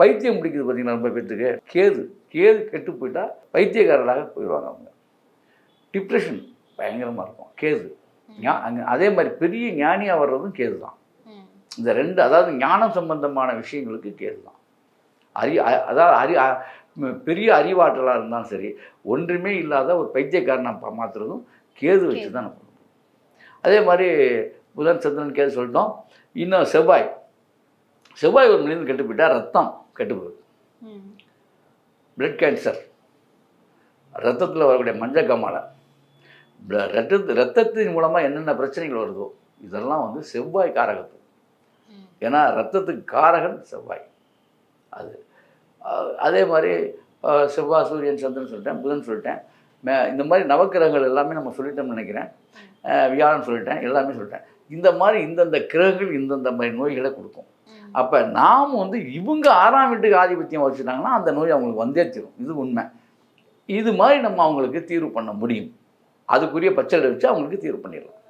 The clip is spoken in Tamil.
பைத்தியம் பிடிக்குது பார்த்தீங்கன்னா ரொம்ப பேர்த்துக்கு கேது கேது கெட்டு போயிட்டா பைத்தியக்காரராக போயிடுவாங்க அவங்க. டிப்ரெஷன் பயங்கரமாக இருக்கும் கேது. அங்கே அதே மாதிரி பெரிய ஞானியாக வர்றதும் கேது தான். இந்த ரெண்டு அதாவது ஞானம் சம்பந்தமான விஷயங்களுக்கு கேது தான். அதாவது பெரிய அறிவாற்றலாக இருந்தாலும் சரி, ஒன்றுமே இல்லாத ஒரு பைத்தியக்காரனை மாற்றுறதும் கேது வச்சு தான் நம்ம. அதே மாதிரி புதன் சந்திரன் கேது சொல்லிட்டோம். இன்னும் செவ்வாய் ஒரு மனிதன் கெட்டு போயிட்டால் ரத்தம் கெட்டு போகுது. பிளட் கேன்சர், ரத்தத்தில் வரக்கூடிய மஞ்சள் காமாலை, ரத்தத்தின் மூலமாக என்னென்ன பிரச்சனைகள் வருதோ இதெல்லாம் வந்து செவ்வாய் காரகத்துவம். ஏன்னா ரத்தத்துக்கு காரகன் செவ்வாய். அது அதே மாதிரி செவ்வாய் சூரியன் சந்திரன் சொல்லிட்டேன், புதன் சொல்லிட்டேன். இந்த மாதிரி நவக்கிரகங்கள் எல்லாமே நம்ம சொல்லிட்டோம்னு நினைக்கிறேன். வியாழன் சொல்லிட்டேன், எல்லாமே சொல்லிட்டேன். இந்த மாதிரி இந்தந்த கிரகங்கள் இந்தந்த மாதிரி நோய்களை கொடுக்கும். அப்போ நாம் வந்து இவங்க 6ஆம் வீட்டுக்கு ஆதிபத்தியம் வச்சுட்டாங்கன்னா அந்த நோய் அவங்களுக்கு வந்தே தீரும். இது உண்மை. இது மாதிரி நம்ம அவங்களுக்கு தீர்வு பண்ண முடியும். அதுக்குரிய பச்சளை வச்சு அவங்களுக்கு தீர்வு பண்ணிடலாம்.